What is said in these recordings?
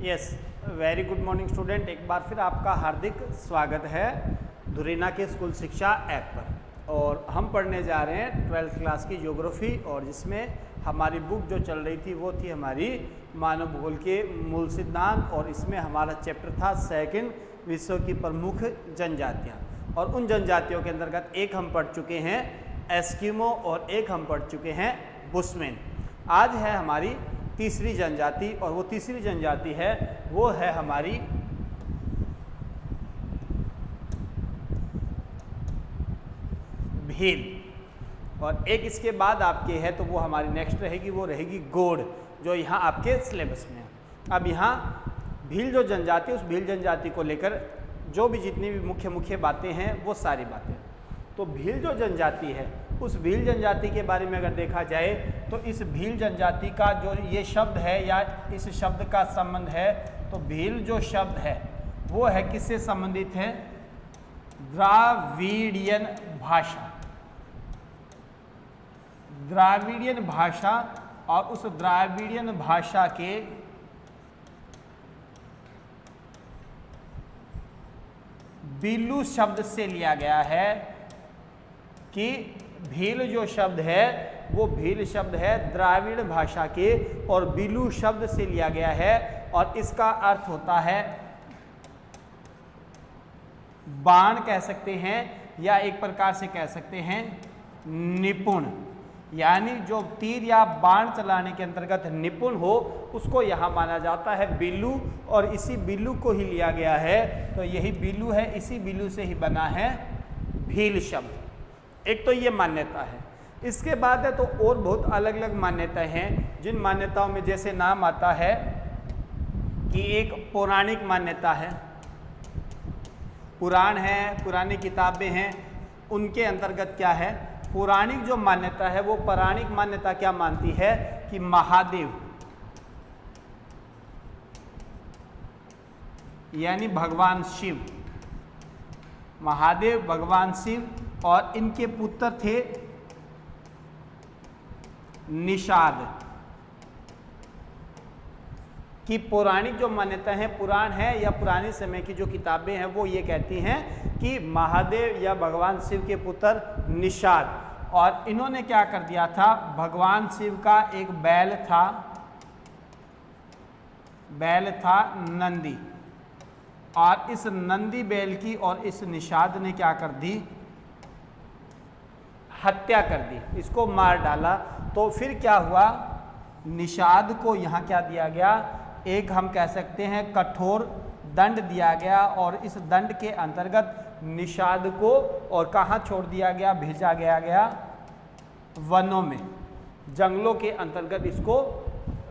Yes, very good morning student. एक बार फिर आपका हार्दिक स्वागत है धुरीना के स्कूल शिक्षा ऐप पर। और हम पढ़ने जा रहे हैं 12th क्लास की ज्योग्राफी, और जिसमें हमारी बुक जो चल रही थी वो थी हमारी मानव भूगोल के मूल सिद्धांत, और इसमें हमारा चैप्टर था सेकंड, विश्व की प्रमुख जनजातियाँ। और उन जनजातियों के अंतर्गत एक हम पढ़ चुके हैं एस्किमो और एक हम पढ़ चुके हैं बुशमैन। आज है हमारी तीसरी जनजाति, और वो तीसरी जनजाति है वो है हमारी भील। और एक इसके बाद आपके है तो वो हमारी नेक्स्ट रहेगी, वो रहेगी गोंड, जो यहाँ आपके सिलेबस में है। अब यहाँ भील जो जनजाति, उस भील जनजाति को लेकर जो भी जितनी भी मुख्य बातें हैं वो सारी बातें। तो भील जो जनजाति है, उस भील जनजाति के बारे में अगर देखा जाए तो इस भील जनजाति का जो ये शब्द है या इस शब्द का संबंध है, तो भील जो शब्द है वो है किससे संबंधित है? द्राविडियन भाषा। द्राविडियन भाषा, और उस द्राविडियन भाषा के बिलू शब्द से लिया गया है कि भील जो शब्द है वो भील शब्द है द्राविड़ भाषा के, और बिलू शब्द से लिया गया है, और इसका अर्थ होता है बाण कह सकते हैं, या एक प्रकार से कह सकते हैं निपुण। यानी जो तीर या बाण चलाने के अंतर्गत निपुण हो उसको यहाँ माना जाता है बिल्लू, और इसी बिल्लू को ही लिया गया है। तो यही बिल्लू है, इसी बिल्लू से ही बना है भील शब्द। एक तो ये मान्यता है। इसके बाद है तो और बहुत अलग अलग मान्यताएं हैं, जिन मान्यताओं में जैसे नाम आता है कि एक पौराणिक मान्यता है, पुराण है, पुरानी किताबें हैं, उनके अंतर्गत क्या है? पौराणिक जो मान्यता है वो पौराणिक मान्यता क्या मानती है कि महादेव यानी भगवान शिव, महादेव भगवान शिव और इनके पुत्र थे निषाद की पौराणिक जो मान्यता है, पुराण है या पुराने समय की जो किताबें हैं वो ये कहती हैं कि महादेव या भगवान शिव के पुत्र निषाद, और इन्होंने क्या कर दिया था? भगवान शिव का एक बैल था नंदी, और इस नंदी बैल की और इस निषाद ने क्या कर दी? हत्या कर दी, इसको मार डाला। तो फिर क्या हुआ? निषाद को यहाँ क्या दिया गया? एक हम कह सकते हैं कठोर दंड दिया गया, और इस दंड के अंतर्गत निषाद को और कहाँ छोड़ दिया गया? भेजा गया वनों में, जंगलों के अंतर्गत इसको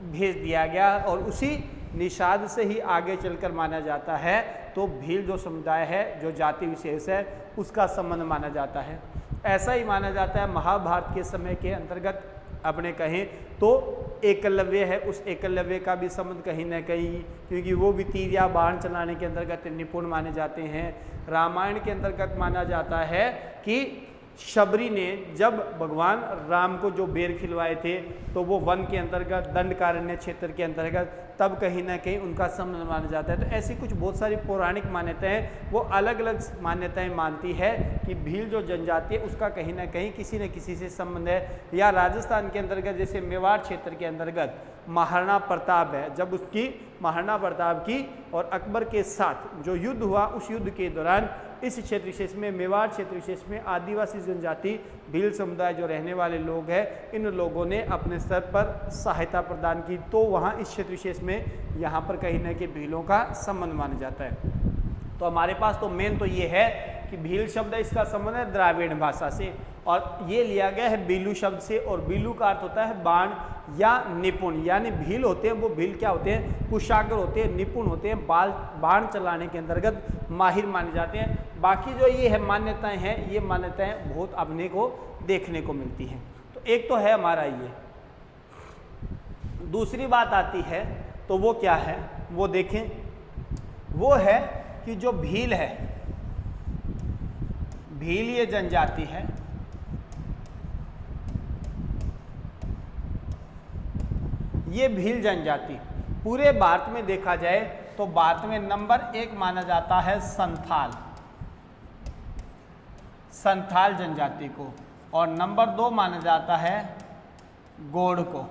भेज दिया गया, और उसी निषाद से ही आगे चलकर माना जाता है तो भील जो समुदाय है, जो जाति विशेष है, उसका संबंध माना जाता है। ऐसा ही माना जाता है महाभारत के समय के अंतर्गत अपने कहें तो एकलव्य है, उस एकलव्य का भी संबंध कहीं न कहीं, क्योंकि वो भी तीर या बाण चलाने के अंतर्गत निपुण माने जाते हैं। रामायण के अंतर्गत माना जाता है कि शबरी ने जब भगवान राम को जो बेर खिलवाए थे तो वो वन के अंतर्गत दंडकारण्य क्षेत्र के अंतर्गत, तब कहीं ना कहीं उनका संबंध माना जाता है। तो ऐसी कुछ बहुत सारी पौराणिक मान्यताएं, वो अलग अलग मान्यताएं मानती है कि भील जो जनजाति है उसका कहीं ना कहीं किसी न किसी से संबंध है। या राजस्थान के अंतर्गत जैसे मेवाड़ क्षेत्र के अंतर्गत महाराणा प्रताप है, जब उसकी महाराणा प्रताप की और अकबर के साथ जो युद्ध हुआ, उस युद्ध के दौरान इस क्षेत्र विशेष में, मेवाड़ क्षेत्र विशेष में आदिवासी जनजाति भील समुदाय जो रहने वाले लोग हैं, इन लोगों ने अपने स्तर पर सहायता प्रदान की, तो वहाँ इस क्षेत्र विशेष में यहाँ पर कहीं ना कहीं भीलों का संबंध माना जाता है। तो हमारे पास तो मेन तो ये है कि भील शब्द है, इसका संबंध है द्राविड़ भाषा से, और ये लिया गया है बिलू शब्द से, और बिलू का अर्थ होता है बाण या निपुण। यानी भील होते हैं, वो भील क्या होते हैं? कुशाग्र होते हैं, निपुण होते हैं, बाण चलाने के अंतर्गत माहिर माने जाते हैं। बाकी जो ये है मान्यताएं हैं, ये मान्यताएं बहुत अपने को देखने को मिलती हैं। तो एक तो है हमारा ये। दूसरी बात आती है तो वो क्या है, वो देखें, वो है कि जो भील है, भील ये जनजाति है, ये भील जनजाति पूरे भारत में देखा जाए तो भारत में नंबर 1 माना जाता है संथाल जनजाति को, और नंबर 2 माना जाता है गोंड को।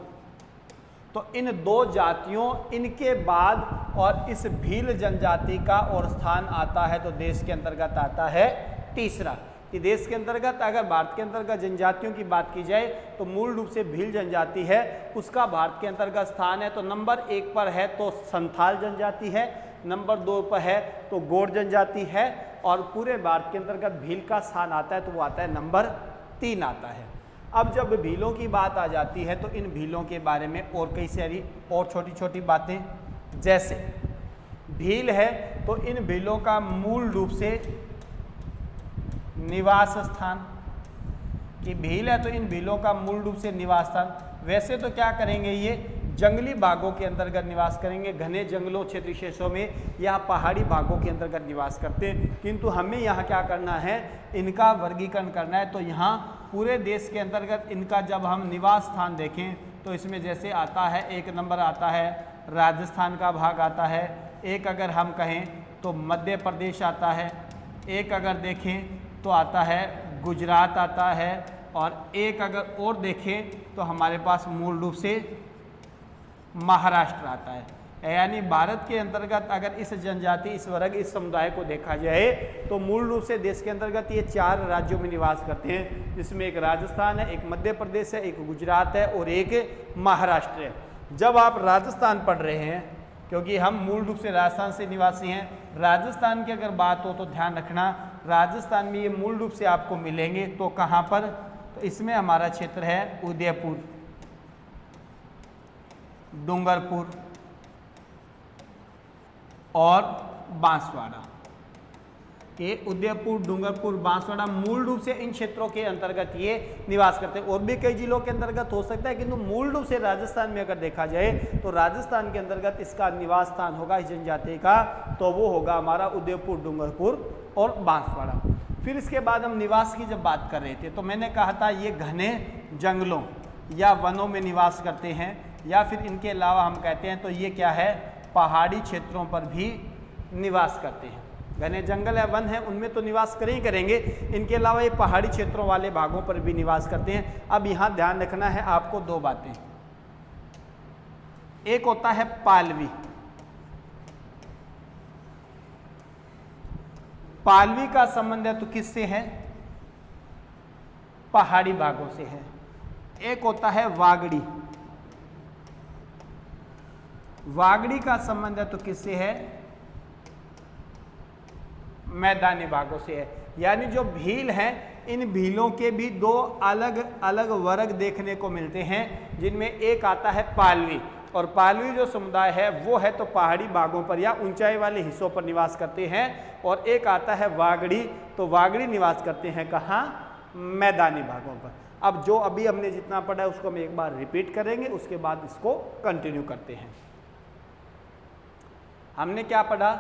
तो इन दो जातियों, इनके बाद और इस भील जनजाति का और स्थान आता है तो देश के अंतर्गत आता है तीसरा। कि देश के अंतर्गत अगर भारत के अंतर्गत जनजातियों की बात की जाए तो मूल रूप से भील जनजाति है, उसका भारत के अंतर्गत स्थान है तो नंबर 1 पर है तो संथाल जनजाति है, नंबर 2 पर है तो गोंड जनजाति है, और पूरे भारत के अंतर्गत भील का स्थान आता है तो वो आता है नंबर 3 आता है। अब जब भीलों की बात आ जाती है तो इन भीलों के बारे में और कई सारी और छोटी छोटी बातें, जैसे भील है तो इन भीलों का मूल रूप से निवास स्थान, कि भील है तो इन भीलों का मूल रूप से निवास स्थान, वैसे तो क्या करेंगे, ये जंगली भागों के अंतर्गत निवास करेंगे, घने जंगलों क्षेत्र विशेषों में या पहाड़ी भागों के अंतर्गत निवास करते हैं, किंतु हमें यहाँ क्या करना है, इनका वर्गीकरण करना है। तो यहाँ पूरे देश के अंतर्गत इनका जब हम निवास स्थान देखें तो इसमें जैसे आता है, 1 नंबर आता है राजस्थान का भाग आता है, एक अगर हम कहें तो मध्य प्रदेश आता है, एक अगर देखें तो आता है गुजरात आता है, और एक अगर और देखें तो हमारे पास मूल रूप से महाराष्ट्र आता है। यानी भारत के अंतर्गत अगर इस जनजाति, इस वर्ग, इस समुदाय को देखा जाए तो मूल रूप से देश के अंतर्गत ये 4 राज्यों में निवास करते हैं, जिसमें एक राजस्थान है, एक मध्य प्रदेश है, एक गुजरात है और एक महाराष्ट्र है। जब आप राजस्थान पढ़ रहे हैं, क्योंकि हम मूल रूप से राजस्थान से निवासी हैं, राजस्थान की अगर बात हो तो ध्यान रखना राजस्थान में ये मूल रूप से आपको मिलेंगे तो कहाँ पर, तो इसमें हमारा क्षेत्र है उदयपुर, डूंगरपुर और बांसवाड़ा। ये उदयपुर, डूंगरपुर, बांसवाड़ा मूल रूप से इन क्षेत्रों के अंतर्गत ये निवास करते हैं। और भी कई जिलों के अंतर्गत हो सकता है, किंतु मूल रूप से राजस्थान में अगर देखा जाए तो राजस्थान के अंतर्गत इसका निवास स्थान होगा इस जनजाति का, तो वो होगा हमारा उदयपुर, डूंगरपुर और बांसवाड़ा। फिर इसके बाद हम निवास की जब बात कर रहे थे तो मैंने कहा था ये घने जंगलों या वनों में निवास करते हैं, या फिर इनके अलावा हम कहते हैं तो ये क्या है, पहाड़ी क्षेत्रों पर भी निवास करते हैं। घने जंगल है, वन है, उनमें तो निवास करेंगे, इनके अलावा ये पहाड़ी क्षेत्रों वाले भागों पर भी निवास करते हैं। अब यहाँ ध्यान रखना है आपको 2 बातें, एक होता है पालवी। पालवी का संबंध है तो किससे है, पहाड़ी भागों से है। एक होता है वागड़ी, वागड़ी का संबंध है तो किससे है, मैदानी भागों से है। यानी जो भील हैं, इन भीलों के भी 2 अलग अलग वर्ग देखने को मिलते हैं, जिनमें एक आता है पालवी, और पालवी जो समुदाय है वो है तो पहाड़ी भागों पर या ऊंचाई वाले हिस्सों पर निवास करते हैं, और एक आता है वागड़ी, तो वागड़ी निवास करते हैं कहाँ, मैदानी भागों पर। अब जो अभी हमने जितना पढ़ा है उसको हम एक बार रिपीट करेंगे, उसके बाद इसको कंटिन्यू करते हैं। हमने क्या पढ़ा,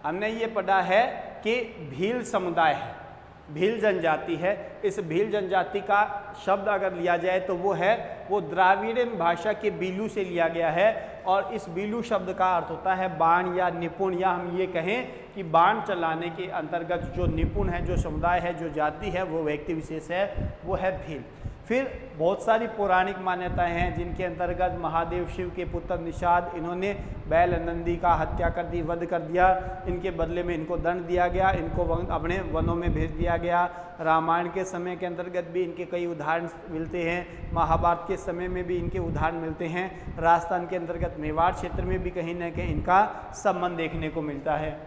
हमने ये पढ़ा है कि भील समुदाय है, भील जनजाति है। इस भील जनजाति का शब्द अगर लिया जाए तो वो द्राविड़ियन भाषा के बीलू से लिया गया है, और इस बीलू शब्द का अर्थ होता है बाण या निपुण, या हम ये कहें कि बाण चलाने के अंतर्गत जो निपुण है, जो समुदाय है, जो जाति है, वो व्यक्ति विशेष है, वो है भील। फिर बहुत सारी पौराणिक मान्यताएं हैं जिनके अंतर्गत महादेव शिव के पुत्र निषाद, इन्होंने बैल नंदी का हत्या कर दी, वध कर दिया, इनके बदले में इनको दंड दिया गया, इनको अपने वनों में भेज दिया गया। रामायण के समय के अंतर्गत भी इनके कई उदाहरण मिलते हैं, महाभारत के समय में भी इनके उदाहरण मिलते हैं, राजस्थान के अंतर्गत मेवाड़ क्षेत्र में भी कहीं ना कहीं इनका संबंध देखने को मिलता है।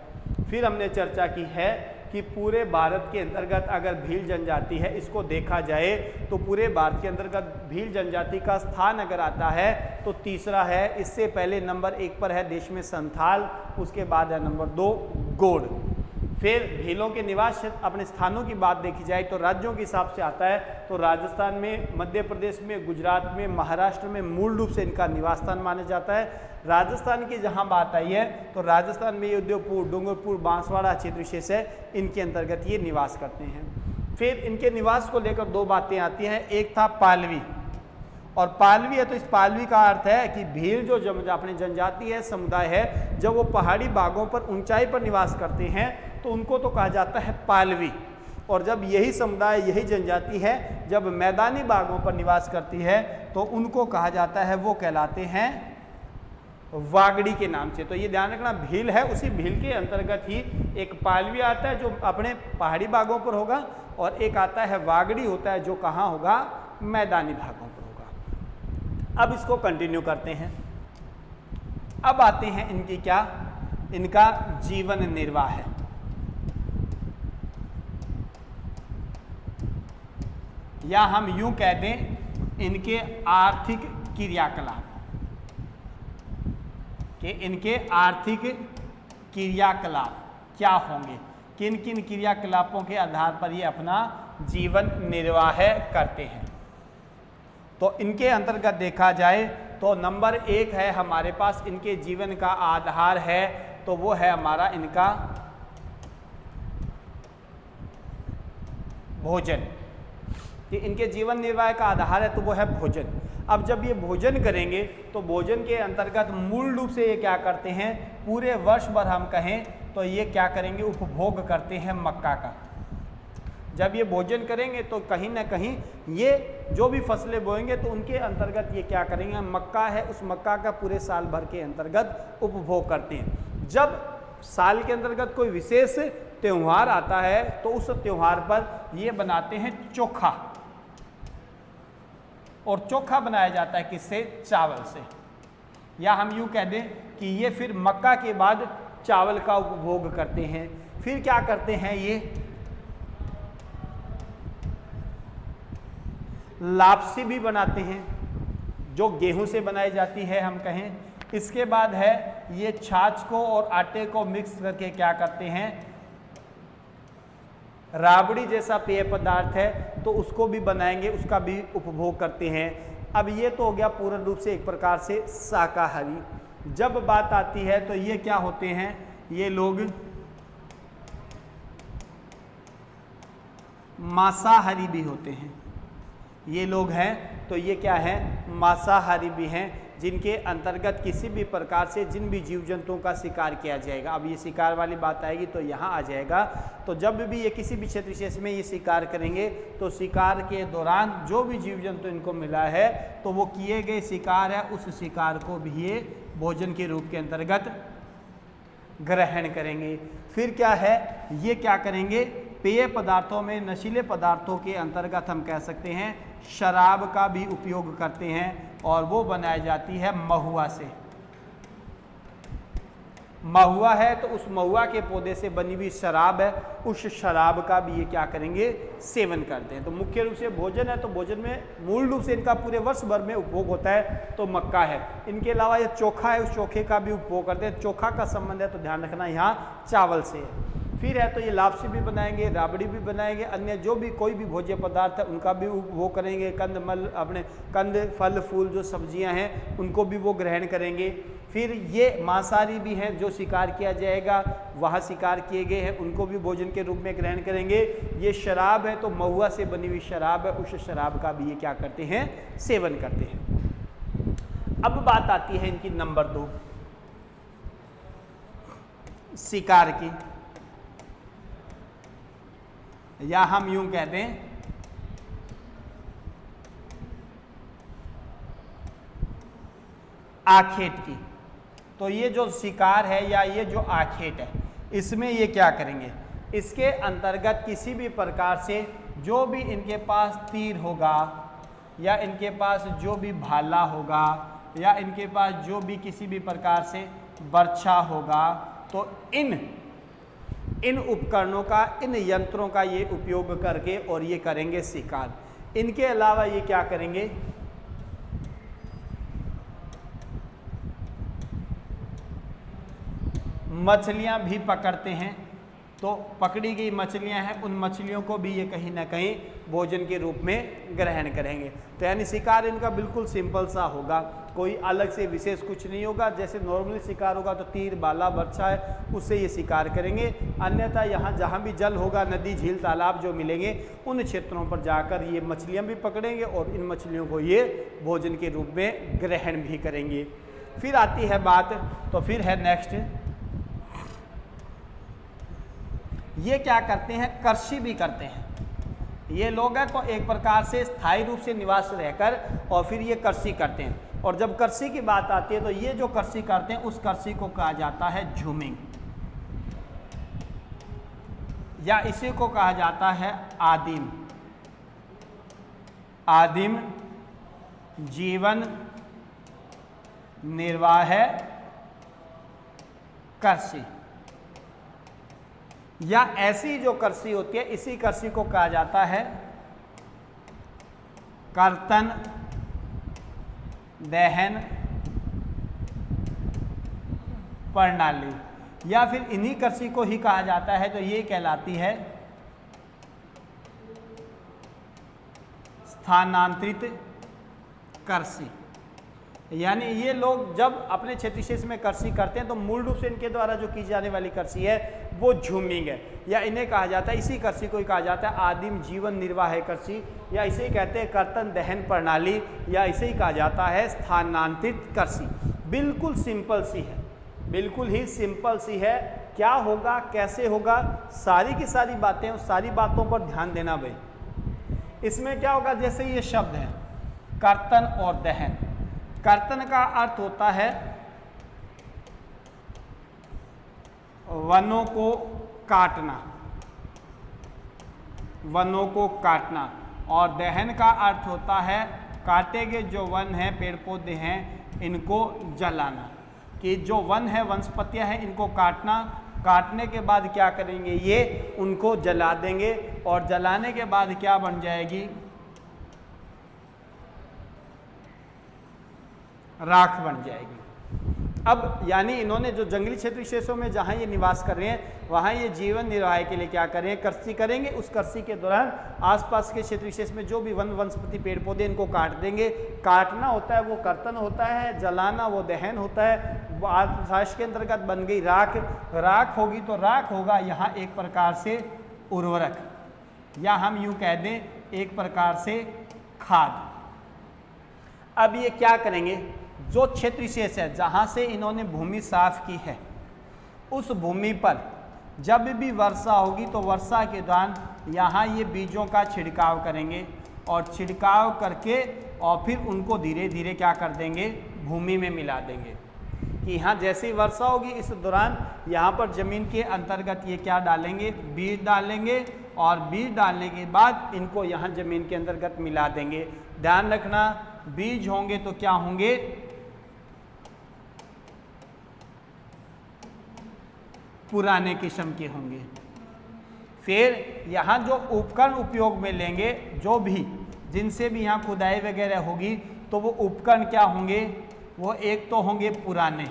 फिर हमने चर्चा की है कि पूरे भारत के अंतर्गत अगर भील जनजाति है, इसको देखा जाए तो पूरे भारत के अंतर्गत भील जनजाति का स्थान अगर आता है तो तीसरा है। इससे पहले नंबर 1 पर है देश में संथाल, उसके बाद है नंबर 2 गोंड। फिर भीलों के निवास क्षेत्र अपने स्थानों की बात देखी जाए तो राज्यों के हिसाब से आता है, तो राजस्थान में, मध्य प्रदेश में, गुजरात में, महाराष्ट्र में मूल रूप से इनका निवास स्थान माना जाता है। राजस्थान की जहां बात आई है तो राजस्थान में उदयपुर, डूंगरपुर, बांसवाड़ा क्षेत्र विशेष है, इनके अंतर्गत ये निवास करते हैं। फिर इनके निवास को लेकर 2 बातें आती हैं, एक था पालवी और पालवी है तो इस पालवी का अर्थ है कि भील जो अपनी जनजाति है, समुदाय है, जब वो पहाड़ी भागों पर ऊंचाई पर निवास करते हैं तो उनको तो कहा जाता है पालवी। और जब यही समुदाय, यही जनजाति है जब मैदानी भागों पर निवास करती है तो उनको कहा जाता है, वो कहलाते हैं वागड़ी के नाम से। तो ये ध्यान रखना, भील है, उसी भील के अंतर्गत ही एक पालवी आता है जो अपने पहाड़ी भागों पर होगा, और एक आता है वागड़ी होता है जो कहाँ होगा, मैदानी भागों पर होगा। अब इसको कंटिन्यू करते हैं। अब आते हैं इनकी क्या, इनका जीवन निर्वाह है। या हम यूं कह दें इनके आर्थिक क्रियाकलाप, कि इनके आर्थिक क्रियाकलाप क्या होंगे, किन किन क्रियाकलापों के आधार पर ये अपना जीवन निर्वाह करते हैं। तो इनके अंतर्गत देखा जाए तो नंबर 1 है हमारे पास, इनके जीवन का आधार है तो वो है हमारा इनका भोजन, कि इनके जीवन निर्वाह का आधार है तो वो है भोजन। अब जब ये भोजन करेंगे तो भोजन के अंतर्गत मूल रूप से ये क्या करते हैं, पूरे वर्ष भर हम कहें तो ये क्या करेंगे, उपभोग करते हैं मक्का का। जब ये भोजन करेंगे तो कहीं ना कहीं ये जो भी फसलें बोएंगे तो उनके अंतर्गत ये क्या करेंगे, मक्का है, उस मक्का का पूरे साल भर के अंतर्गत उपभोग करते हैं। जब साल के अंतर्गत कोई विशेष त्यौहार आता है तो उस त्यौहार पर ये बनाते हैं चोखा, और चोखा बनाया जाता है किससे, चावल से। या हम यूँ कह दें कि ये फिर मक्का के बाद चावल का उपभोग करते हैं। फिर क्या करते हैं, ये लापसी भी बनाते हैं जो गेहूं से बनाई जाती है हम कहें। इसके बाद है ये छाछ को और आटे को मिक्स करके क्या करते हैं, राबड़ी जैसा पेय पदार्थ है तो उसको भी बनाएंगे, उसका भी उपभोग करते हैं। अब ये तो हो गया पूर्ण रूप से एक प्रकार से शाकाहारी। जब बात आती है तो ये क्या होते हैं, ये लोग मांसाहारी भी होते हैं। ये लोग हैं तो ये क्या है, मांसाहारी भी हैं, जिनके अंतर्गत किसी भी प्रकार से जिन भी जीव जंतुओं का शिकार किया जाएगा। अब ये शिकार वाली बात आएगी तो यहाँ आ जाएगा। तो जब भी ये किसी भी क्षेत्र विशेष में ये शिकार करेंगे तो शिकार के दौरान जो भी जीव जंतु इनको मिला है तो वो किए गए शिकार है, उस शिकार को भी ये भोजन के रूप के अंतर्गत ग्रहण करेंगे। फिर क्या है, ये क्या करेंगे, पेय पदार्थों में नशीले पदार्थों के अंतर्गत हम कह सकते हैं शराब का भी उपयोग करते हैं, और वो बनाई जाती है महुआ से। महुआ है तो उस महुआ के पौधे से बनी हुई शराब है, उस शराब का भी ये क्या करेंगे, सेवन करते हैं। तो मुख्य रूप से भोजन है तो भोजन में मूल रूप से इनका पूरे वर्ष भर में उपभोग होता है तो मक्का है। इनके अलावा ये चोखा है, उस चोखे का भी उपभोग करते हैं। चोखा का संबंध है तो ध्यान रखना यहाँ चावल से है। फिर है तो ये लापसी भी बनाएंगे, राबड़ी भी बनाएंगे, अन्य जो भी कोई भी भोज्य पदार्थ है उनका भी वो करेंगे। कंदमल, अपने कंद, फल फूल जो सब्जियां हैं उनको भी वो ग्रहण करेंगे। फिर ये मांसाहारी भी हैं, जो शिकार किया जाएगा वहाँ शिकार किए गए हैं उनको भी भोजन के रूप में ग्रहण करेंगे। ये शराब है तो महुआ से बनी हुई शराब है, उस शराब का भी ये क्या करते हैं, सेवन करते हैं। अब बात आती है इनकी नंबर 2, शिकार की, या हम यूं कह दें आखेट की। तो ये जो शिकार है या ये जो आखेट है, इसमें ये क्या करेंगे, इसके अंतर्गत किसी भी प्रकार से जो भी इनके पास तीर होगा या इनके पास जो भी भाला होगा या इनके पास जो भी किसी भी प्रकार से बर्छा होगा, तो इन उपकरणों का, इन यंत्रों का ये उपयोग करके और ये करेंगे शिकार। इनके अलावा ये क्या करेंगे, मछलियां भी पकड़ते हैं। तो पकड़ी गई मछलियां हैं, उन मछलियों को भी ये कहीं ना कहीं भोजन के रूप में ग्रहण करेंगे। तो यानी शिकार इनका बिल्कुल सिंपल सा होगा, कोई अलग से विशेष कुछ नहीं होगा। जैसे नॉर्मली शिकार होगा तो तीर, भाला, बर्छा है, उससे ये शिकार करेंगे। अन्यथा यहाँ जहाँ भी जल होगा, नदी, झील, तालाब जो मिलेंगे, उन क्षेत्रों पर जाकर ये मछलियाँ भी पकड़ेंगे और इन मछलियों को ये भोजन के रूप में ग्रहण भी करेंगे। फिर आती है बात, तो फिर है नेक्स्ट, ये क्या करते हैं, कृषि भी करते हैं। ये लोग हैं तो एक प्रकार से स्थायी रूप से निवास रहकर और फिर ये कृषि करते हैं। और जब कृषि की बात आती है तो ये जो कृषि करते हैं उस कृषि को कहा जाता है झूमिंग, या इसी को कहा जाता है आदिम। आदिम जीवन निर्वाह कृषि, या ऐसी जो कृषि होती है इसी कृषि को कहा जाता है कर्तन दहन प्रणाली, या फिर इन्हीं कृषि को ही कहा जाता है तो ये कहलाती है स्थानांतरित कृषि। यानी ये लोग जब अपने क्षेत्र विशेष में कृषि करते हैं तो मूल रूप से इनके द्वारा जो की जाने वाली कृषि है वो झूमिंग है, या इन्हें कहा जाता है, इसी कृषि को ही कहा जाता है आदिम जीवन निर्वाह कृषि, या इसे ही कहते हैं कर्तन दहन प्रणाली, या इसे ही कहा जाता है स्थानांतरित कृषि। बिल्कुल सिंपल सी है, बिल्कुल ही सिंपल सी है। क्या होगा, कैसे होगा, सारी की सारी बातें, उस सारी बातों पर ध्यान देना भाई। इसमें क्या होगा, जैसे ये शब्द है कर्तन और दहन। कर्तन का अर्थ होता है वनों को काटना, वनों को काटना, और दहन का अर्थ होता है काटे गए जो वन हैं, पेड़ पौधे हैं, इनको जलाना। कि जो वन है, वनस्पतियां हैं, इनको काटना, काटने के बाद क्या करेंगे, ये उनको जला देंगे, और जलाने के बाद क्या बन जाएगी, राख बन जाएगी। अब यानी इन्होंने जो जंगली क्षेत्र विशेषों में जहाँ ये निवास कर रहे हैं वहाँ ये जीवन निर्वाह के लिए क्या करें, कृषि करेंगे। उस कृषि के दौरान आसपास के क्षेत्र विशेष में जो भी वन वनस्पति पेड़ पौधे इनको काट देंगे। काटना होता है वो कर्तन होता है, जलाना वो दहन होता है। राष्ट्र के अंतर्गत बन गई राख, राख होगी तो राख होगा यहाँ एक प्रकार से उर्वरक, या हम यूँ कह दें एक प्रकार से खाद। अब ये क्या करेंगे, जो क्षेत्र विशेष है जहाँ से इन्होंने भूमि साफ की है उस भूमि पर जब भी वर्षा होगी तो वर्षा के दौरान यहाँ ये बीजों का छिड़काव करेंगे, और छिड़काव करके और फिर उनको धीरे धीरे क्या कर देंगे, भूमि में मिला देंगे। कि यहाँ जैसे ही वर्षा होगी इस दौरान यहाँ पर ज़मीन के अंतर्गत ये क्या डालेंगे, बीज डालेंगे, और बीज डालने के बाद इनको यहाँ ज़मीन के अंतर्गत मिला देंगे। ध्यान रखना, बीज होंगे तो क्या होंगे, पुराने किस्म के होंगे। फिर यहाँ जो उपकरण उपयोग में लेंगे, जो भी जिनसे भी यहाँ खुदाई वगैरह होगी तो वो उपकरण क्या होंगे, वो एक तो होंगे पुराने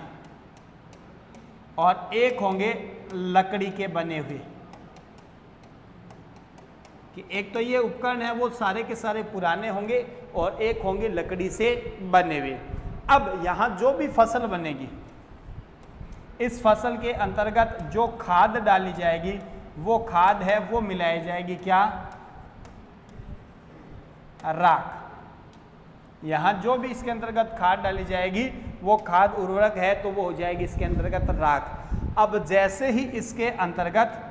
और एक होंगे लकड़ी के बने हुए। कि एक तो ये उपकरण है वो सारे के सारे पुराने होंगे और एक होंगे लकड़ी से बने हुए। अब यहाँ जो भी फसल बनेगी इस फसल के अंतर्गत जो खाद डाली जाएगी वो खाद है वो मिलाई जाएगी क्या, राख। यहाँ जो भी इसके अंतर्गत खाद डाली जाएगी वो खाद उर्वरक है तो वो हो जाएगी इसके अंतर्गत राख। अब जैसे ही इसके अंतर्गत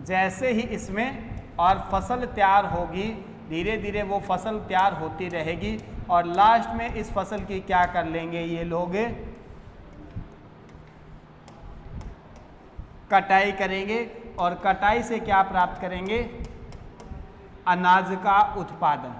जैसे ही इसमें और फसल तैयार होगी, धीरे धीरे वो फसल तैयार होती रहेगी और लास्ट में इस फसल की क्या कर लेंगे ये लोग, कटाई करेंगे। और कटाई से क्या प्राप्त करेंगे, अनाज का उत्पादन।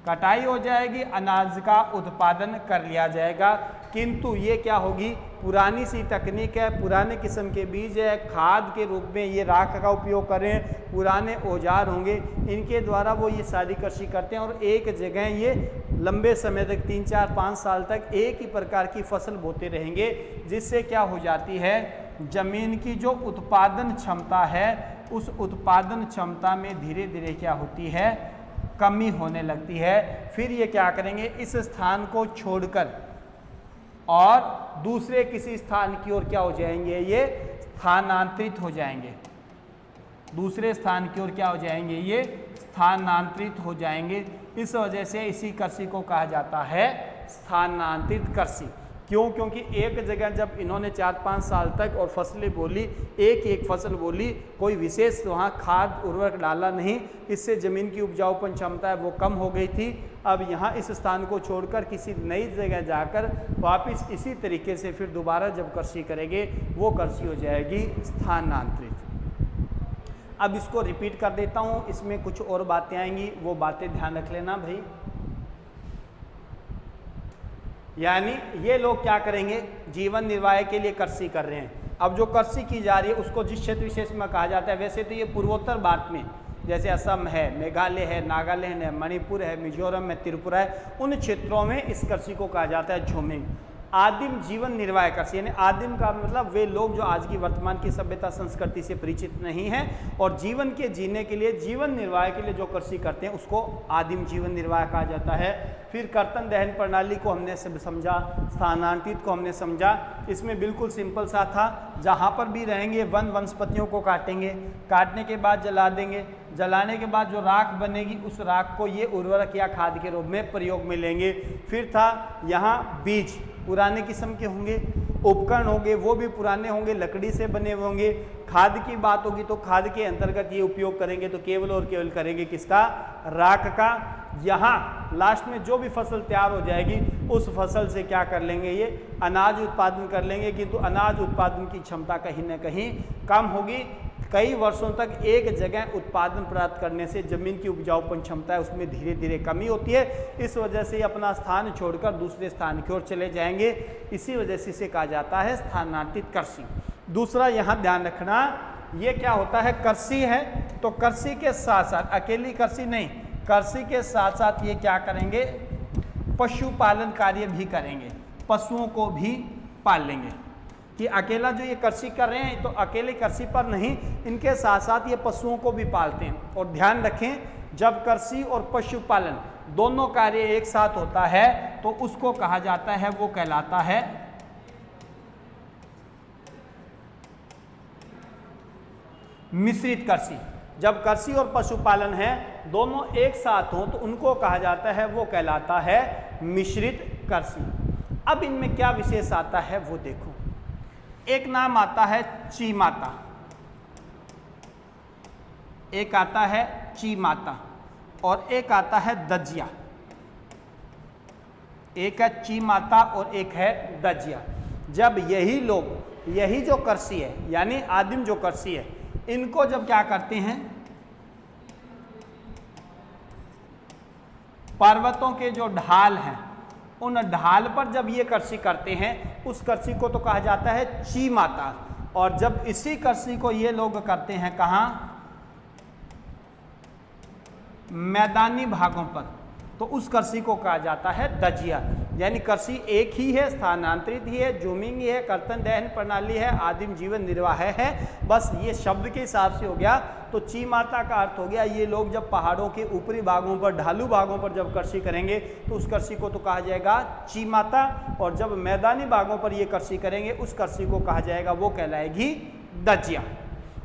कटाई हो जाएगी, अनाज का उत्पादन कर लिया जाएगा। किंतु ये क्या होगी, पुरानी सी तकनीक है, पुराने किस्म के बीज है, खाद के रूप में ये राख का उपयोग करें, पुराने औजार होंगे, इनके द्वारा वो ये सारी कृषि करते हैं और एक जगह ये लंबे समय तक 3, 4, 5 साल तक एक ही प्रकार की फसल बोते रहेंगे, जिससे क्या हो जाती है जमीन की जो उत्पादन क्षमता है उस उत्पादन क्षमता में धीरे धीरे क्या होती है, कमी होने लगती है। फिर ये क्या करेंगे, इस स्थान को छोड़कर और दूसरे किसी स्थान की ओर क्या हो जाएंगे, ये स्थानांतरित हो जाएंगे। दूसरे स्थान की ओर क्या हो जाएंगे, ये स्थानांतरित हो जाएंगे। इस वजह से इसी कृषि को कहा जाता है स्थानांतरित कृषि। क्यों? क्योंकि एक जगह जब इन्होंने 4-5 साल तक और फसलें बोली, एक फसल बोली, कोई विशेष वहाँ खाद उर्वरक डाला नहीं, इससे ज़मीन की उपजाऊपन क्षमता है वो कम हो गई थी। अब यहाँ इस स्थान को छोड़कर किसी नई जगह जाकर वापस इसी तरीके से फिर दोबारा जब कृषि करेंगे वो कृषि हो जाएगी स्थानांतरित। अब इसको रिपीट कर देता हूँ, इसमें कुछ और बातें आएंगी, वो बातें ध्यान रख लेना भाई। यानी ये लोग क्या करेंगे, जीवन निर्वाह के लिए कृषि कर रहे हैं। अब जो कृषि की जा रही है उसको जिस क्षेत्र विशेष में कहा जाता है, वैसे तो ये पूर्वोत्तर भारत में जैसे असम है, मेघालय है, नागालैंड है, मणिपुर है, मिजोरम है, त्रिपुरा है, उन क्षेत्रों में इस कृषि को कहा जाता है झूमिंग। आदिम जीवन निर्वाह कृषि, यानी आदिम का मतलब वे लोग जो आज की वर्तमान की सभ्यता संस्कृति से परिचित नहीं हैं और जीवन के जीने के लिए, जीवन निर्वाह के लिए जो कृषि करते हैं उसको आदिम जीवन निर्वाह कहा जाता है। फिर कर्तन दहन प्रणाली को हमने सब समझा, स्थानांतरित को हमने समझा। इसमें बिल्कुल सिंपल सा था, जहाँ पर भी रहेंगे वन वनस्पतियों को काटेंगे, काटने के बाद जला देंगे, जलाने के बाद जो राख बनेगी उस राख को ये उर्वरक या खाद के रूप में प्रयोग में लेंगे। फिर था यहाँ बीज पुराने किस्म के होंगे, उपकरण होंगे वो भी पुराने होंगे, लकड़ी से बने हुए होंगे। खाद की बात होगी तो खाद के अंतर्गत ये उपयोग करेंगे तो केवल और केवल करेंगे किसका, राख का। यहाँ लास्ट में जो भी फसल तैयार हो जाएगी उस फसल से क्या कर लेंगे, ये अनाज उत्पादन कर लेंगे, किंतु अनाज उत्पादन की क्षमता कहीं ना कहीं कम होगी। कई वर्षों तक एक जगह उत्पादन प्राप्त करने से जमीन की उपजाऊपन क्षमता है उसमें धीरे धीरे कमी होती है। इस वजह से अपना स्थान छोड़कर दूसरे स्थान की ओर चले जाएंगे। इसी वजह से इसे कहा जाता है स्थानांतरित कृषि। दूसरा यहाँ ध्यान रखना, ये क्या होता है, कृषि है तो कृषि के साथ साथ, अकेली कृषि नहीं, कृषि के साथ साथ ये क्या करेंगे, पशुपालन कार्य भी करेंगे, पशुओं को भी पाल लेंगे। कि अकेला जो ये कृषि कर रहे हैं तो अकेले कृषि पर नहीं, इनके साथ साथ ये पशुओं को भी पालते हैं। और ध्यान रखें, जब कृषि और पशुपालन दोनों कार्य एक साथ होता है तो उसको कहा जाता है, वो कहलाता है मिश्रित कृषि। जब कृषि और पशुपालन है दोनों एक साथ हो तो उनको कहा जाता है, वो कहलाता है मिश्रित कृषि। अब इनमें क्या विशेष आता है वो देखो। एक नाम आता है ची माता, एक आता है ची माता और एक आता है दजिया। एक है ची माता और एक है दजिया। जब यही लोग, यही जो कृषि है यानी आदिम जो कृषि है, इनको जब क्या करते हैं, पर्वतों के जो ढाल हैं उन ढाल पर जब ये कृषि करते हैं उस कृषि को तो कहा जाता है ची माता। और जब इसी कृषि को ये लोग करते हैं कहाँ, मैदानी भागों पर, तो उस कृषि को कहा जाता है दजिया। यानी कृषि एक ही है, स्थानांतरित ही है, जूमिंग ही है, कर्तन दहन प्रणाली है, आदिम जीवन निर्वाह है, बस ये शब्द के हिसाब से हो गया। तो ची माता का अर्थ हो गया ये लोग जब पहाड़ों के ऊपरी भागों पर, ढालू भागों पर जब कृषि करेंगे तो उस कृषि को तो कहा जाएगा ची माता, और जब मैदानी भागों पर ये कृषि करेंगे उस कृषि को कहा जाएगा, वो कहलाएगी दजिया।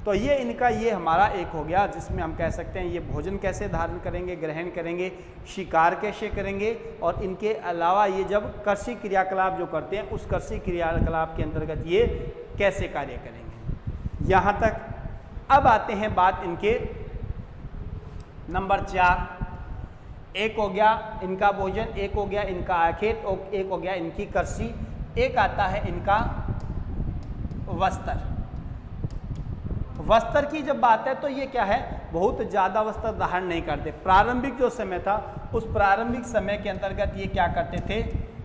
तो ये इनका, ये हमारा एक हो गया जिसमें हम कह सकते हैं ये भोजन कैसे धारण करेंगे, ग्रहण करेंगे, शिकार कैसे करेंगे, और इनके अलावा ये जब कृषि क्रियाकलाप जो करते हैं उस कृषि क्रियाकलाप के अंतर्गत ये कैसे कार्य करेंगे। यहाँ तक। अब आते हैं बात इनके नंबर 4। एक हो गया इनका भोजन, एक हो गया इनका आखेट और एक हो गया इनकी कृषि, एक आता है इनका वस्त्र। वस्त्र की जब बात है तो ये क्या है, बहुत ज़्यादा वस्त्र धारण नहीं करते। प्रारंभिक जो समय था उस प्रारंभिक समय के अंतर्गत ये क्या करते थे,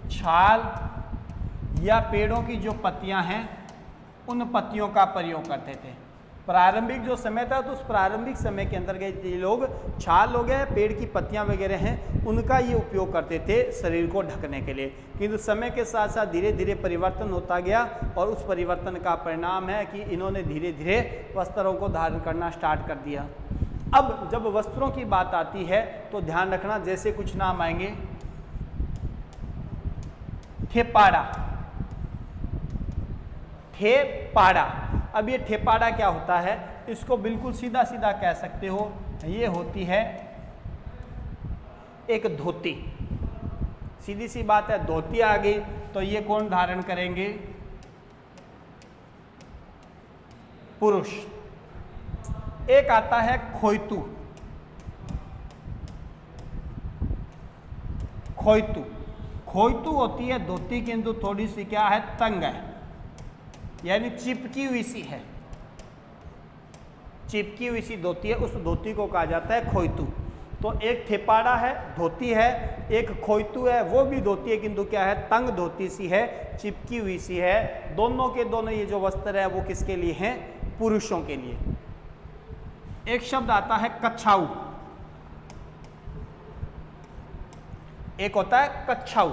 छाल या पेड़ों की जो पत्तियां हैं उन पत्तियों का प्रयोग करते थे। प्रारंभिक जो समय था तो उस प्रारंभिक समय के अंतर्गत ये लोग छाल हो गए, पेड़ की पत्तियां वगैरह हैं, उनका ये उपयोग करते थे शरीर को ढकने के लिए। किंतु समय के साथ साथ धीरे धीरे परिवर्तन होता गया और उस परिवर्तन का परिणाम है कि इन्होंने धीरे धीरे वस्त्रों को धारण करना स्टार्ट कर दिया। अब जब वस्त्रों की बात आती है तो ध्यान रखना, जैसे कुछ नाम आएंगे, ठेपाड़ा, ठेपाड़ा। अब ये ठेपाड़ा क्या होता है, इसको बिल्कुल सीधा सीधा कह सकते हो, ये होती है एक धोती। सीधी सी बात है, धोती आ गई तो ये कौन धारण करेंगे, पुरुष। एक आता है खोइतू, खोइतू, खोइतू होती है धोती किंतु थोड़ी सी क्या है, तंग है, यानी चिपकी हुई सी है, चिपकी हुई सी धोती है, उस धोती को कहा जाता है खोइतू। तो एक ठेपाड़ा है, धोती है, एक खोइतू है, वो भी धोती है किंतु क्या है, तंग धोती सी है, चिपकी हुई सी है। दोनों के दोनों ये जो वस्त्र है वो किसके लिए हैं, पुरुषों के लिए। एक शब्द आता है कच्छाऊ, एक होता है कच्छाऊ।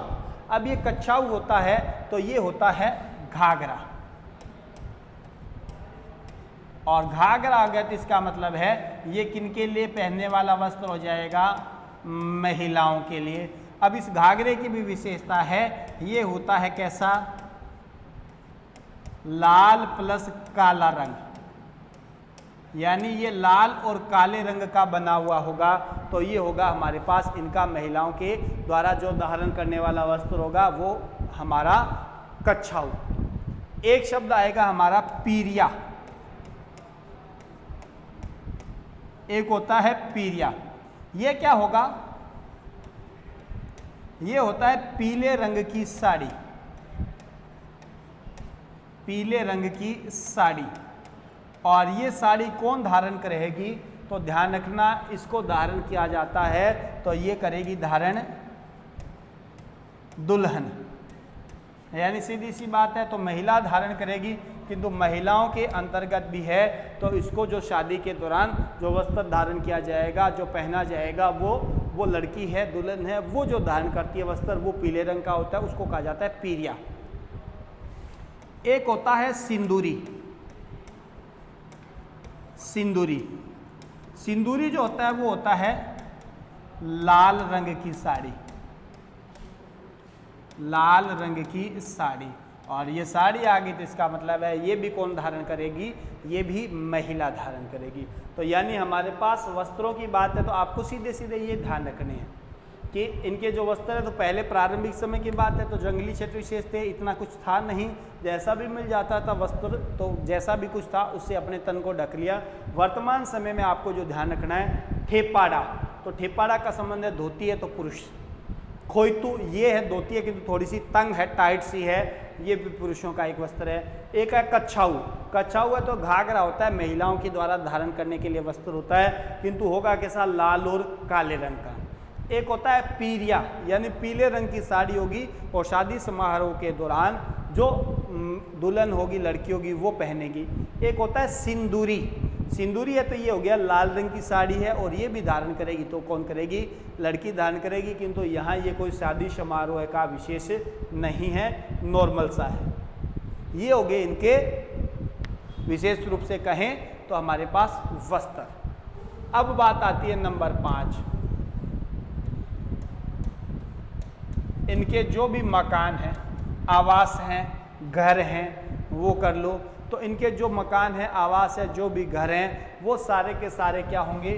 अब ये कच्छाऊ होता है तो ये होता है घाघरा, और घाघरा आ गया तो इसका मतलब है ये किनके लिए पहनने वाला वस्त्र हो जाएगा, महिलाओं के लिए। अब इस घाघरे की भी विशेषता है, ये होता है कैसा, लाल प्लस काला रंग, यानी ये लाल और काले रंग का बना हुआ होगा। तो ये होगा हमारे पास इनका महिलाओं के द्वारा जो धारण करने वाला वस्त्र होगा वो हमारा कच्छाऊ। एक शब्द आएगा हमारा पीरिया, एक होता है पीरिया। ये क्या होगा, ये होता है पीले रंग की साड़ी, पीले रंग की साड़ी। और ये साड़ी कौन धारण करेगी, तो ध्यान रखना, इसको धारण किया जाता है तो ये करेगी धारण दुल्हन, यानी सीधी सी बात है तो महिला धारण करेगी, किंतु महिलाओं के अंतर्गत भी है। तो इसको जो शादी के दौरान जो वस्त्र धारण किया जाएगा, जो पहना जाएगा, वो लड़की है, दुल्हन है, वो जो धारण करती है वस्त्र वो पीले रंग का होता है, उसको कहा जाता है पीरिया। एक होता है सिंदूरी, सिंदूरी, सिंदूरी जो होता है वो होता है लाल रंग की साड़ी, लाल रंग की साड़ी। और ये साड़ी आ गई तो इसका मतलब है ये भी कौन धारण करेगी, ये भी महिला धारण करेगी। तो यानी हमारे पास वस्त्रों की बात है तो आपको सीधे सीधे ये ध्यान रखने हैं कि इनके जो वस्त्र है, तो पहले प्रारंभिक समय की बात है तो जंगली क्षेत्र विशेष थे, इतना कुछ था नहीं, जैसा भी मिल जाता था वस्त्र तो जैसा भी कुछ था उससे अपने तन को ढक लिया। वर्तमान समय में आपको जो ध्यान रखना है, ठेपाड़ा, तो ठेपाड़ा का संबंध है धोती है तो पुरुष। खोइतू ये है धोती है किंतु थोड़ी सी तंग है, टाइट सी है, ये भी पुरुषों का एक वस्त्र है। एक है कच्छाऊ, कच्छाऊ है तो घाघरा होता है, महिलाओं के द्वारा धारण करने के लिए वस्त्र होता है, किंतु होगा कैसा, लाल और काले रंग का। एक होता है पीरिया, यानी पीले रंग की साड़ी होगी और शादी समारोह के दौरान जो दुल्हन होगी, लड़की होगी, वो पहनेगी। एक होता है सिंदूरी, सिंदूरी है तो ये हो गया लाल रंग की साड़ी है और ये भी धारण करेगी, तो कौन करेगी, लड़की धारण करेगी, किंतु यहाँ ये कोई शादी समारोह का विशेष नहीं है, नॉर्मल सा है। ये हो गए इनके विशेष रूप से कहें तो हमारे पास वस्त्र। अब बात आती है नंबर 5, इनके जो भी मकान हैं, आवास हैं, घर हैं, वो कर लो। तो इनके जो मकान हैं, आवास है, जो भी घर हैं, वो सारे के सारे क्या होंगे,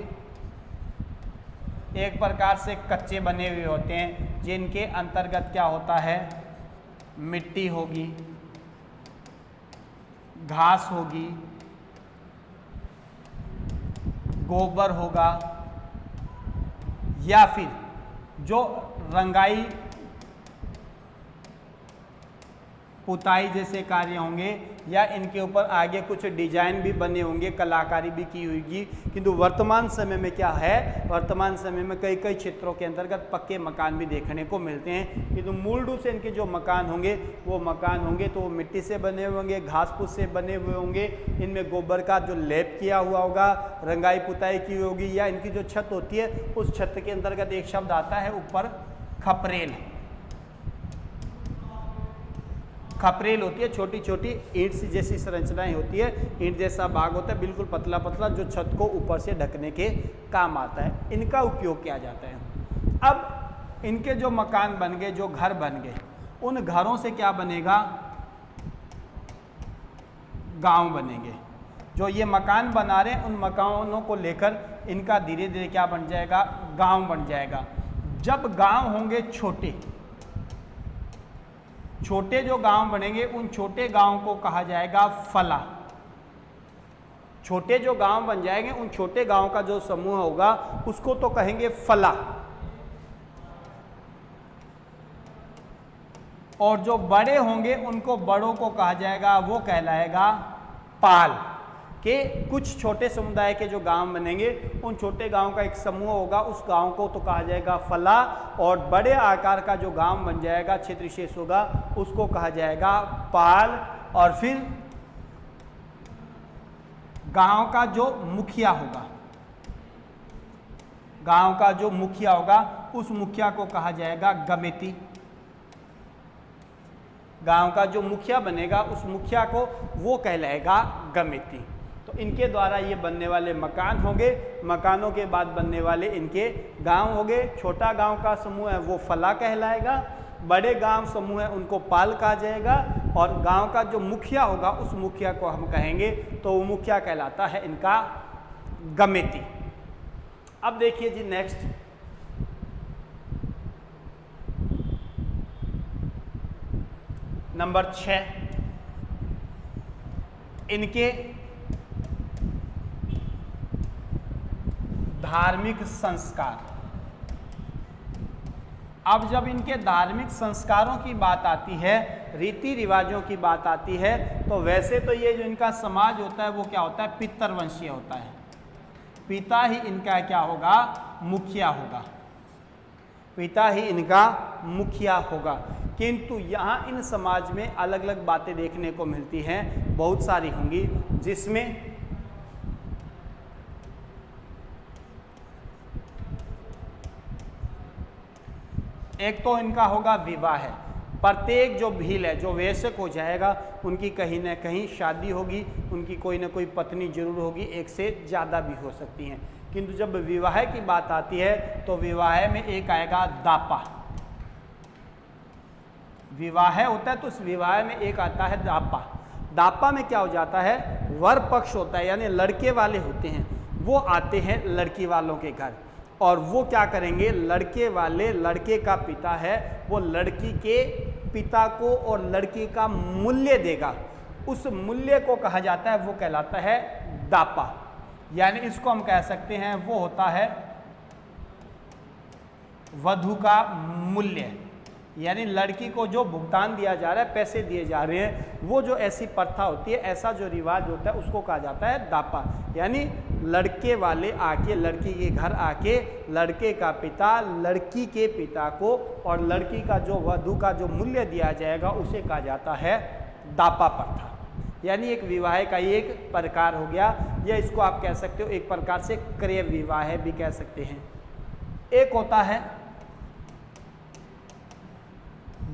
एक प्रकार से कच्चे बने हुए होते हैं, जिनके अंतर्गत क्या होता है, मिट्टी होगी, घास होगी, गोबर होगा, या फिर जो रंगाई पुताई जैसे कार्य होंगे या इनके ऊपर आगे कुछ डिजाइन भी बने होंगे, कलाकारी भी की होगी। किंतु वर्तमान समय में क्या है, वर्तमान समय में कई कई क्षेत्रों के अंतर्गत पक्के मकान भी देखने को मिलते हैं। किंतु मूल रूप से इनके जो मकान होंगे वो मकान होंगे तो वो मिट्टी से बने हुए होंगे, घास फूस से बने हुए होंगे, इनमें गोबर का जो लेप किया हुआ होगा, रंगाई पुताई की होगी, या इनकी जो छत होती है उस छत के अंतर्गत एक शब्द आता है ऊपर खपरेल। खपरेल होती है, छोटी छोटी ईंट जैसी संरचनाएं होती है, ईंट जैसा भाग होता है बिल्कुल पतला पतला, जो छत को ऊपर से ढकने के काम आता है। इनका उपयोग किया जाता है। अब इनके जो मकान बन गए, जो घर बन गए, उन घरों से क्या बनेगा, गांव बनेंगे। जो ये मकान बना रहे हैं उन मकानों को लेकर इनका धीरे धीरे क्या बन जाएगा, गांव बन जाएगा। जब गांव होंगे छोटे छोटे जो गांव बनेंगे उन छोटे गांव को कहा जाएगा फला। छोटे जो गांव बन जाएंगे उन छोटे गांव का जो समूह होगा उसको तो कहेंगे फला। और जो बड़े होंगे उनको बड़ों को कहा जाएगा, वो कहलाएगा पाल। के कुछ छोटे समुदाय के जो गांव बनेंगे उन छोटे गांव का एक समूह होगा, उस गांव को तो कहा जाएगा फला। और बड़े आकार का जो गांव बन जाएगा, क्षेत्र विशेष होगा, उसको कहा जाएगा पाल। और फिर गांव का जो मुखिया होगा, गांव का जो मुखिया होगा उस मुखिया को कहा जाएगा गमेती। गांव का जो मुखिया बनेगा उस मुखिया को वो कहलाएगा गमेती। तो इनके द्वारा ये बनने वाले मकान होंगे, मकानों के बाद बनने वाले इनके गांव होंगे। छोटा गांव का समूह है वो फला कहलाएगा, बड़े गांव समूह है उनको पाल कहा जाएगा, और गांव का जो मुखिया होगा उस मुखिया को हम कहेंगे तो वो मुखिया कहलाता है इनका गमेती। अब देखिए जी नेक्स्ट, नंबर 6, इनके धार्मिक संस्कार। अब जब इनके धार्मिक संस्कारों की बात आती है, रीति रिवाजों की बात आती है, तो वैसे तो ये जो इनका समाज होता है वो क्या होता है, पितृवंशीय होता है। पिता ही इनका क्या होगा, मुखिया होगा, पिता ही इनका मुखिया होगा। किंतु यहाँ इन समाज में अलग अलग बातें देखने को मिलती हैं, बहुत सारी होंगी, जिसमें एक तो इनका होगा विवाह है। प्रत्येक जो भील है, जो वयस्क हो जाएगा, उनकी कहीं ना कहीं शादी होगी, उनकी कोई ना कोई पत्नी जरूर होगी, एक से ज़्यादा भी हो सकती हैं। किंतु जब विवाह की बात आती है तो विवाह में एक आएगा दापा। विवाह होता है तो उस विवाह में एक आता है दापा। दापा में क्या हो जाता है, वर पक्ष होता है, यानी लड़के वाले होते हैं, वो आते हैं लड़की वालों के घर, और वो क्या करेंगे, लड़के वाले, लड़के का पिता है वो लड़की के पिता को और लड़की का मूल्य देगा, उस मूल्य को कहा जाता है, वो कहलाता है दापा। यानी इसको हम कह सकते हैं वो होता है वधू का मूल्य। यानी लड़की को जो भुगतान दिया जा रहा है, पैसे दिए जा रहे हैं, वो जो ऐसी प्रथा होती है, ऐसा जो रिवाज होता है, उसको कहा जाता है दापा। यानी लड़के वाले आके, लड़की के घर आके, लड़के का पिता लड़की के पिता को और लड़की का जो वधू का जो मूल्य दिया जाएगा उसे कहा जाता है दापा प्रथा। यानी एक विवाह का एक प्रकार हो गया, या इसको आप कह सकते हो एक प्रकार से क्रय विवाह भी कह सकते हैं। एक होता है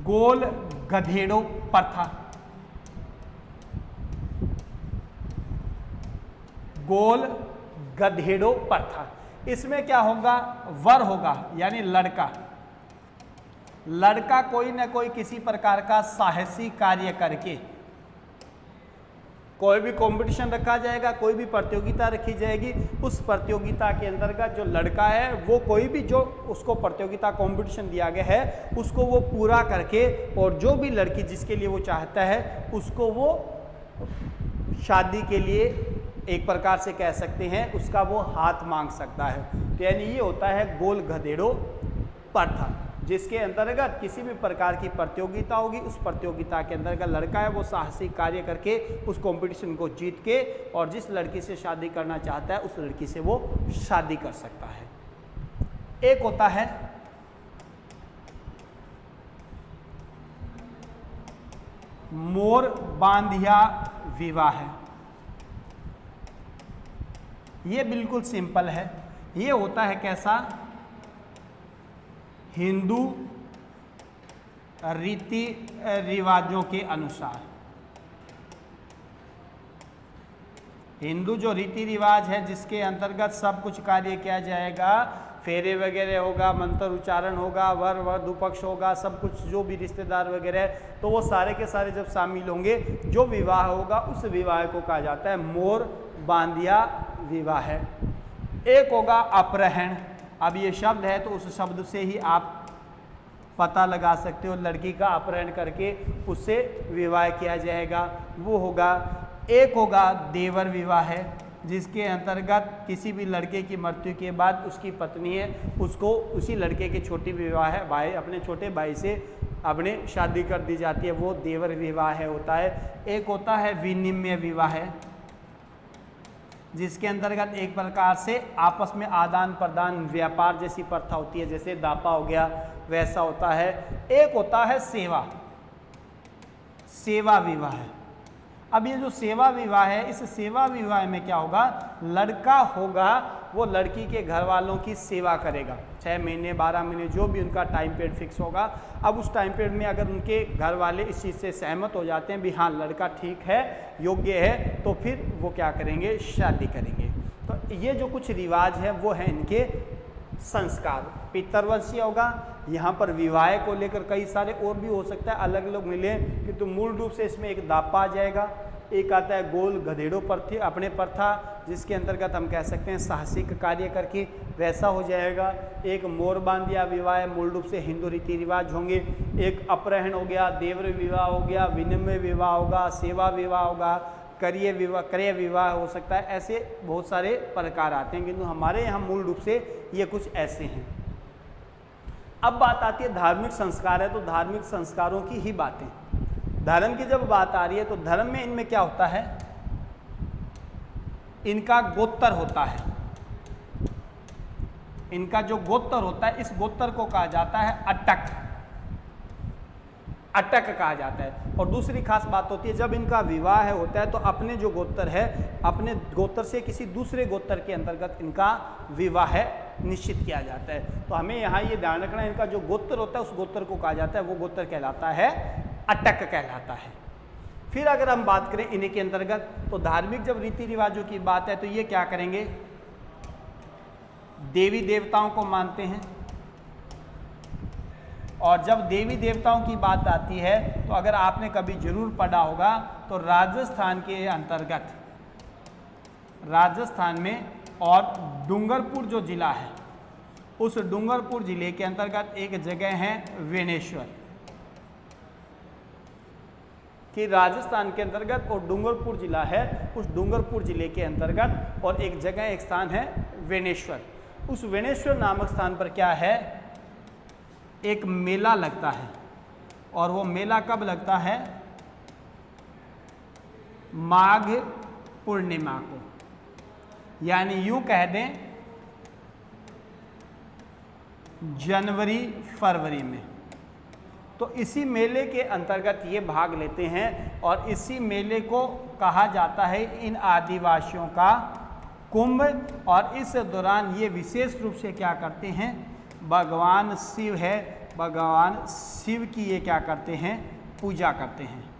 गोल गधेड़ो प्रथा। गोल गधेड़ो प्रथा, इसमें क्या होगा, वर होगा यानी लड़का, लड़का कोई ना कोई किसी प्रकार का साहसी कार्य करके, कोई भी कंपटीशन रखा जाएगा, कोई भी प्रतियोगिता रखी जाएगी, उस प्रतियोगिता के अंतर्गत जो लड़का है वो कोई भी जो उसको प्रतियोगिता कंपटीशन दिया गया है उसको वो पूरा करके, और जो भी लड़की जिसके लिए वो चाहता है उसको वो शादी के लिए एक प्रकार से कह सकते हैं उसका वो हाथ मांग सकता है। तो यानी ये होता है गोल गधेड़ो प्रथा। जिसके अंतर्गत किसी भी प्रकार की प्रतियोगिता होगी, उस प्रतियोगिता के अंतर्गत लड़का है वो साहसिक कार्य करके उस कंपटीशन को जीत के और जिस लड़की से शादी करना चाहता है उस लड़की से वो शादी कर सकता है। एक होता है मोर बांधिया विवाह। ये बिल्कुल सिंपल है। ये होता है कैसा, हिंदू रीति रिवाजों के अनुसार। हिंदू जो रीति रिवाज है जिसके अंतर्गत सब कुछ कार्य किया जाएगा, फेरे वगैरह होगा, मंत्र उच्चारण होगा, वर वधू पक्ष होगा, सब कुछ जो भी रिश्तेदार वगैरह है, तो वो सारे के सारे जब शामिल होंगे, जो विवाह होगा उस विवाह को कहा जाता है मोर बांधिया विवाह। एक होगा अपहरण। अब ये शब्द है तो उस शब्द से ही आप पता लगा सकते हो, लड़की का अपहरण करके उससे विवाह किया जाएगा, वो होगा। एक होगा देवर विवाह है, जिसके अंतर्गत किसी भी लड़के की मृत्यु के बाद उसकी पत्नी है उसको उसी लड़के के छोटी विवाह है भाई अपने छोटे भाई से अपने शादी कर दी जाती है, वो देवर विवाह है होता है। एक होता है विनिमय विवाह, जिसके अंतर्गत एक प्रकार से आपस में आदान प्रदान व्यापार जैसी प्रथा होती है, जैसे दापा हो गया वैसा होता है। एक होता है सेवा विवाह। अब ये जो सेवा विवाह है, इस सेवा विवाह में क्या होगा, लड़का होगा वो लड़की के घर वालों की सेवा करेगा, 6 महीने 12 महीने जो भी उनका टाइम पीरियड फिक्स होगा। अब उस टाइम पीरियड में अगर उनके घर वाले इस चीज़ से सहमत हो जाते हैं भी हाँ लड़का ठीक है, योग्य है, तो फिर वो क्या करेंगे, शादी करेंगे। तो ये जो कुछ रिवाज है वो है इनके संस्कार। पितरवंशीय होगा, यहाँ पर विवाह को लेकर कई सारे और भी हो सकता है, अलग अलग मिले, किंतु मूल रूप से इसमें एक दापा आ जाएगा। एक आता है गोल गधेड़ों प्रथि अपने प्रथा, जिसके अंतर्गत हम कह सकते हैं साहसिक कार्य करके वैसा हो जाएगा। एक मोर बांधिया विवाह, मूल रूप से हिंदू रीति रिवाज होंगे। एक अपहरण हो गया, देवर विवाह हो गया, विनिमय विवाह होगा, सेवा विवाह होगा, क्रय विवाह हो सकता है। ऐसे बहुत सारे प्रकार आते हैं, किंतु हमारे यहाँ मूल रूप से ये कुछ ऐसे हैं। अब बात आती है धार्मिक संस्कार है, तो धार्मिक संस्कारों की ही बातें। धर्म की जब बात आ रही है तो धर्म में इनमें क्या होता है, इनका गोत्र होता है। इनका जो गोत्र होता है, इस गोत्र को कहा जाता है अटक, अटक कहा जाता है। और दूसरी खास बात होती है, जब इनका विवाह होता है तो अपने जो गोत्र है, अपने गोत्र से किसी दूसरे गोत्र के अंतर्गत इनका विवाह निश्चित किया जाता है। तो हमें यहाँ ये ध्यान रखना है, इनका जो गोत्र होता है उस गोत्र को कहा जाता है, वो गोत्र कहलाता है अटक कहलाता है। फिर अगर हम बात करें इन्हीं के अंतर्गत, तो धार्मिक जब रीति रिवाजों की बात है तो ये क्या करेंगे, देवी देवताओं को मानते हैं। और जब देवी देवताओं की बात आती है तो अगर आपने कभी जरूर पढ़ा होगा तो राजस्थान के अंतर्गत, राजस्थान में और डूंगरपुर जो जिला है, उस डूंगरपुर जिले के अंतर्गत एक जगह है वेणेश्वर, कि राजस्थान के अंतर्गत और डूंगरपुर जिला है, उस डूंगरपुर जिले के अंतर्गत और एक जगह एक स्थान है वेणेश्वर। उस वेणेश्वर नामक स्थान पर क्या है, एक मेला लगता है। और वो मेला कब लगता है, माघ पूर्णिमा को, यानी यूं कह दें जनवरी फरवरी में। तो इसी मेले के अंतर्गत ये भाग लेते हैं और इसी मेले को कहा जाता है इन आदिवासियों का कुंभ। और इस दौरान ये विशेष रूप से क्या करते हैं, भगवान शिव है, भगवान शिव की ये क्या करते हैं, पूजा करते हैं।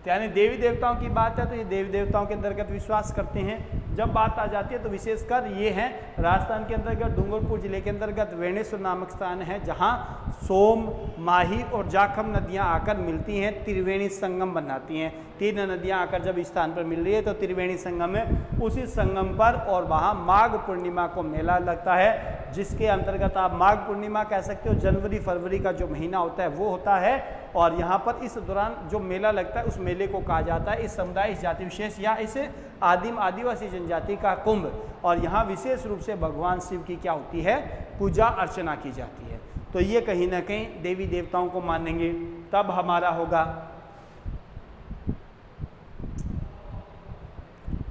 यानी देवी देवताओं की बात है तो ये देवी देवताओं के अंतर्गत विश्वास करते हैं। जब बात आ जाती है तो विशेषकर ये है राजस्थान के अंतर्गत डूंगरपुर जिले के अंतर्गत वेणेश्वर नामक स्थान है, जहाँ सोम, माही और जाखम नदियाँ आकर मिलती हैं, त्रिवेणी संगम बनाती हैं। 3 नदियाँ आकर जब इस स्थान पर मिल रही है तो त्रिवेणी संगम है, उसी संगम पर और वहाँ माघ पूर्णिमा को मेला लगता है। जिसके अंतर्गत आप माघ पूर्णिमा कह सकते हो, जनवरी फरवरी का जो महीना होता है वो होता है। और यहाँ पर इस दौरान जो मेला लगता है उस मेले को कहा जाता है इस समुदाय, इस जाति विशेष या इस आदिम आदिवासी जनजाति का कुंभ। और यहाँ विशेष रूप से भगवान शिव की क्या होती है, पूजा अर्चना की जाती है। तो ये कहीं ना कहीं देवी देवताओं को मानेंगे तब हमारा होगा।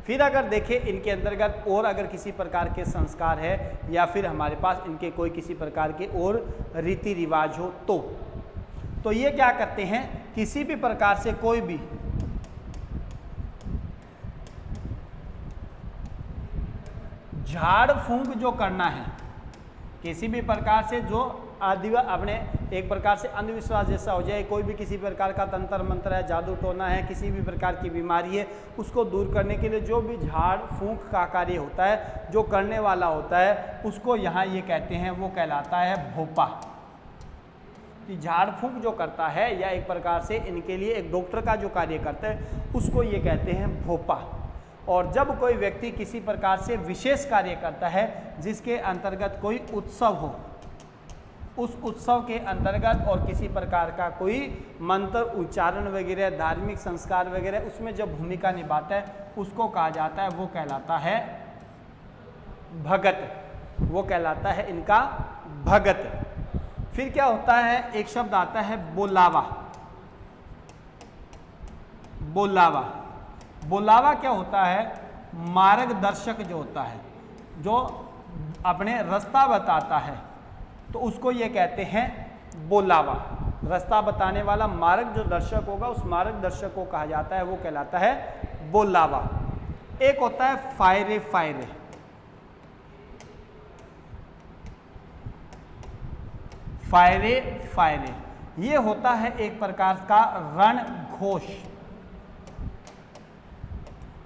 फिर अगर देखें इनके अंतर्गत और अगर किसी प्रकार के संस्कार है या फिर हमारे पास इनके कोई किसी प्रकार के और रीति रिवाज हो तो ये क्या करते हैं, किसी भी प्रकार से कोई भी झाड़ फूंक जो करना है, किसी भी प्रकार से जो अपने एक प्रकार से अंधविश्वास जैसा हो जाए, कोई भी किसी प्रकार का तंत्र मंत्र है, जादू टोना है, किसी भी प्रकार की बीमारी है, उसको दूर करने के लिए जो भी झाड़ फूंक का कार्य होता है, जो करने वाला होता है, उसको यहाँ ये कहते हैं, वो कहलाता है भोपा। कि झाड़ फूंक जो करता है या एक प्रकार से इनके लिए एक डॉक्टर का जो कार्य करता है उसको ये कहते हैं भोपा। और जब कोई व्यक्ति किसी प्रकार से विशेष कार्य करता है जिसके अंतर्गत कोई उत्सव हो, उस उत्सव के अंतर्गत और किसी प्रकार का कोई मंत्र उच्चारण वगैरह, धार्मिक संस्कार वगैरह उसमें जब भूमिका निभाता है उसको कहा जाता है, वो कहलाता है भगत। वो कहलाता है इनका भगत। फिर क्या होता है, एक शब्द आता है बोलावा। बोलावा, बोलावा क्या होता है, मार्गदर्शक जो होता है, जो अपने रास्ता बताता है, तो उसको ये कहते हैं बोलावा। रास्ता बताने वाला मार्ग जो दर्शक होगा उस मार्गदर्शक को कहा जाता है, वो कहलाता है बोलावा। एक होता है फायरे। फायरे, फायरे फायरे ये होता है एक प्रकार का रणघोष।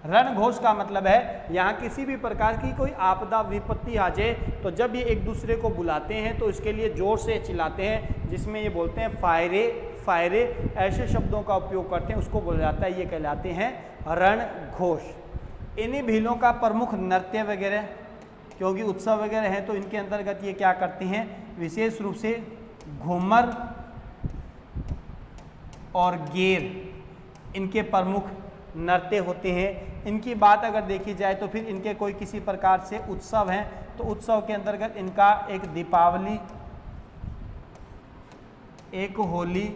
रणघोष का मतलब है यहाँ किसी भी प्रकार की कोई आपदा विपत्ति आ जाए तो जब ये एक दूसरे को बुलाते हैं तो इसके लिए जोर से चिल्लाते हैं, जिसमें ये बोलते हैं फायरे फायरे, ऐसे शब्दों का उपयोग करते हैं, उसको बोला जाता है, ये कहलाते हैं रणघोष। इन्हीं भीलों का प्रमुख नृत्य वगैरह, क्योंकि उत्सव वगैरह हैं तो इनके अंतर्गत ये क्या करते हैं, विशेष रूप से घूमर और गेर इनके प्रमुख नृत्य होते हैं। इनकी बात अगर देखी जाए तो फिर इनके कोई किसी प्रकार से उत्सव हैं तो उत्सव के अंतर्गत इनका एक दीपावली, एक होली,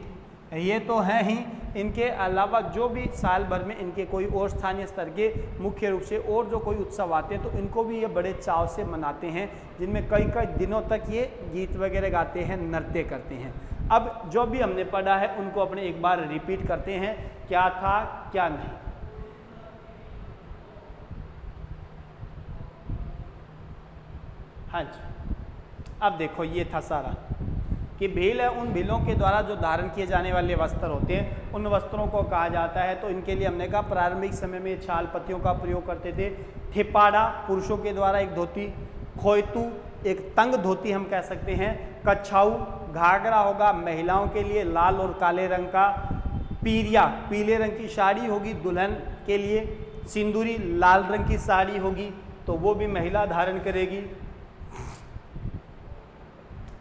ये तो हैं ही। इनके अलावा जो भी साल भर में इनके कोई और स्थानीय स्तर के मुख्य रूप से और जो कोई उत्सव आते हैं तो इनको भी ये बड़े चाव से मनाते हैं, जिनमें कई कई दिनों तक ये गीत वगैरह गाते हैं, नृत्य करते हैं। अब जो भी हमने पढ़ा है उनको अपने एक बार रिपीट करते हैं, क्या था क्या नहीं। हाँ जी, अब देखो ये था सारा कि भील है, उन भीलों के द्वारा जो धारण किए जाने वाले वस्त्र होते हैं उन वस्त्रों को कहा जाता है। तो इनके लिए हमने कहा प्रारंभिक समय में छाल पत्तियों का प्रयोग करते थे। ठिपाड़ा पुरुषों के द्वारा एक धोती, खोयतू एक तंग धोती हम कह सकते हैं, कच्छाऊ घाघरा होगा महिलाओं के लिए लाल और काले रंग का, पीरिया पीले रंग की साड़ी होगी दुल्हन के लिए, सिंदूरी लाल रंग की साड़ी होगी तो वो भी महिला धारण करेगी।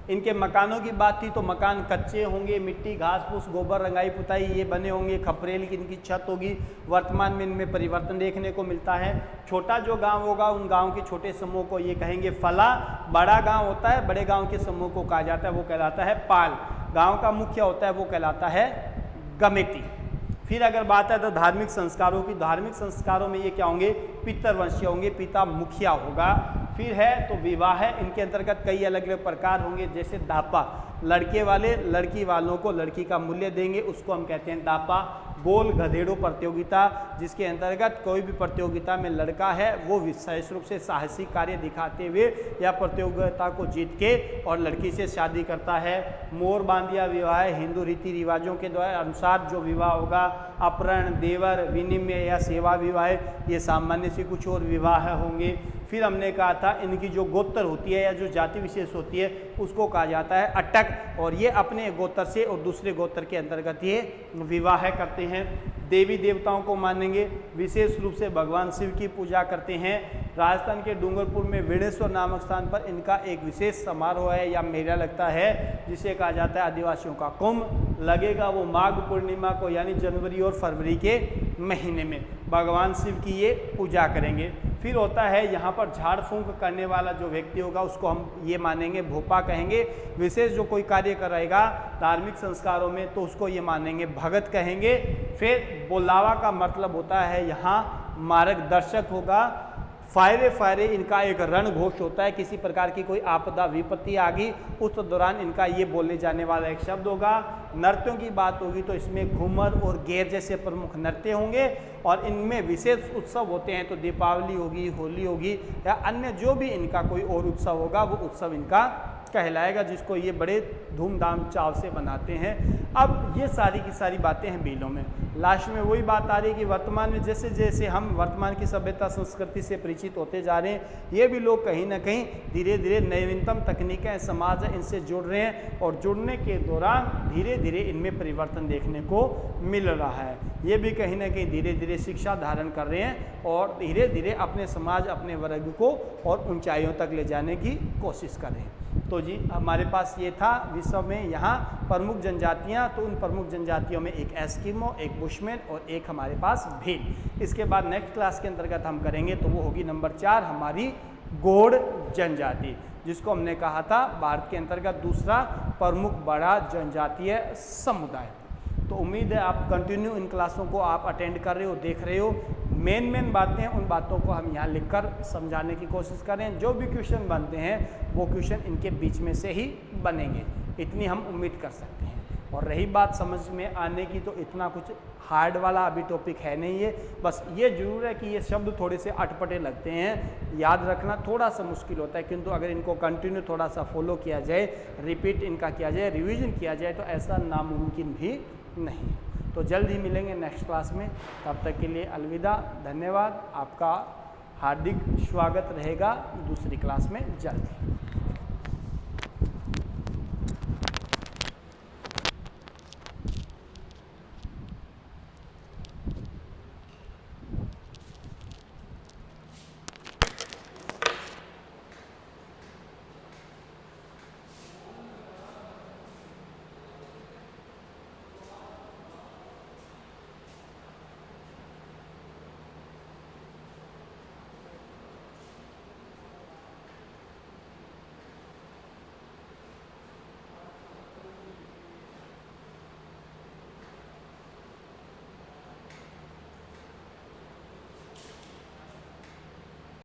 इनके मकानों की बात थी तो मकान कच्चे होंगे, मिट्टी घास फूस गोबर रंगाई पुताई ये बने होंगे, खपरेल की इनकी छत होगी। वर्तमान में इनमें परिवर्तन देखने को मिलता है। छोटा जो गांव होगा उन गांव के छोटे समूह को ये कहेंगे फला। बड़ा गांव होता है, बड़े गांव के समूह को कहा जाता है, वो कहलाता है पाल। गांव का मुख्य होता है वो कहलाता है गमेटी। फिर अगर बात है तो धार्मिक संस्कारों की, धार्मिक संस्कारों में ये क्या होंगे, पितरवंशीय होंगे, पिता मुखिया होगा। फिर है तो विवाह है, इनके अंतर्गत कई अलग अलग प्रकार होंगे, जैसे दापा, लड़के वाले लड़की वालों को लड़की का मूल्य देंगे, उसको हम कहते हैं दापा। गोल गधेड़ो प्रतियोगिता, जिसके अंतर्गत कोई भी प्रतियोगिता में लड़का है वो विशेष रूप से साहसिक कार्य दिखाते हुए या प्रतियोगिता को जीत के और लड़की से शादी करता है। मोर बांधिया विवाह हिंदू रीति रिवाजों के द्वारा अनुसार जो विवाह होगा। अपहरण, देवर, विनिमय या सेवा विवाह, ये सामान्य से कुछ और विवाह होंगे। फिर हमने कहा था इनकी जो गोत्र होती है या जो जाति विशेष होती है उसको कहा जाता है अटक, और ये अपने गोत्र से और दूसरे गोत्र के अंतर्गत ये विवाह करते हैं। देवी देवताओं को मानेंगे, विशेष रूप से भगवान शिव की पूजा करते हैं। राजस्थान के डूंगरपुर में वीणेश्वर नामक स्थान पर इनका एक विशेष समारोह है या मेला लगता है जिसे कहा जाता है आदिवासियों का कुंभ। लगेगा वो माघ पूर्णिमा को यानी जनवरी और फरवरी के महीने में। भगवान शिव की ये पूजा करेंगे। फिर होता है यहाँ पर झाड़ फूंक करने वाला जो व्यक्ति होगा उसको हम ये मानेंगे भोपा कहेंगे। विशेष जो कोई कार्य कराएगा धार्मिक संस्कारों में तो उसको ये मानेंगे भगत कहेंगे। फिर बोलावा का मतलब होता है यहाँ मार्गदर्शक होगा। फायरे इनका एक रण घोष होता है, किसी प्रकार की कोई आपदा विपत्ति आ गई उस दौरान इनका ये बोले जाने वाला एक शब्द होगा। नृत्यों की बात होगी तो इसमें घूमर और गेर जैसे प्रमुख नृत्य होंगे, और इनमें विशेष उत्सव होते हैं तो दीपावली होगी, होली होगी या अन्य जो भी इनका कोई और उत्सव होगा वो उत्सव इनका कहलाएगा, जिसको ये बड़े धूमधाम चाव से बनाते हैं। अब ये सारी की सारी बातें हैं बीलों में। लास्ट में वही बात आ रही है कि वर्तमान में जैसे जैसे हम वर्तमान की सभ्यता संस्कृति से परिचित होते जा रहे हैं, ये भी लोग कहीं ना कहीं धीरे धीरे नवीनतम तकनीकें समाज है इनसे जुड़ रहे हैं, और जुड़ने के दौरान धीरे धीरे इनमें परिवर्तन देखने को मिल रहा है। ये भी कहीं ना कहीं धीरे धीरे शिक्षा धारण कर रहे हैं और धीरे धीरे अपने समाज अपने वर्ग को और ऊंचाइयों तक ले जाने की कोशिश कर रहे हैं। तो जी हमारे पास ये था विश्व में यहाँ प्रमुख जनजातियाँ, तो उन प्रमुख जनजातियों में एक एस्किमो, एक बुशमैन और एक हमारे पास भील। इसके बाद नेक्स्ट क्लास के अंतर्गत हम करेंगे तो वो होगी नंबर 4 हमारी गोंड जनजाति, जिसको हमने कहा था भारत के अंतर्गत दूसरा प्रमुख बड़ा जनजातीय समुदाय। तो उम्मीद है आप कंटिन्यू इन क्लासों को आप अटेंड कर रहे हो, देख रहे हो। मेन बातें उन बातों को हम यहाँ लिखकर समझाने की कोशिश करें। जो भी क्वेश्चन बनते हैं वो क्वेश्चन इनके बीच में से ही बनेंगे, इतनी हम उम्मीद कर सकते हैं। और रही बात समझ में आने की, तो इतना कुछ हार्ड वाला अभी टॉपिक है नहीं है। बस ये जरूर है कि ये शब्द थोड़े से अटपटे लगते हैं, याद रखना थोड़ा सा मुश्किल होता है, किंतु अगर इनको कंटिन्यू थोड़ा सा फॉलो किया जाए, रिपीट इनका किया जाए, रिवीजन किया जाए, तो ऐसा नामुमकिन भी नहीं। तो जल्द ही मिलेंगे नेक्स्ट क्लास में, तब तक के लिए अलविदा, धन्यवाद। आपका हार्दिक स्वागत रहेगा दूसरी क्लास में जल्द ही।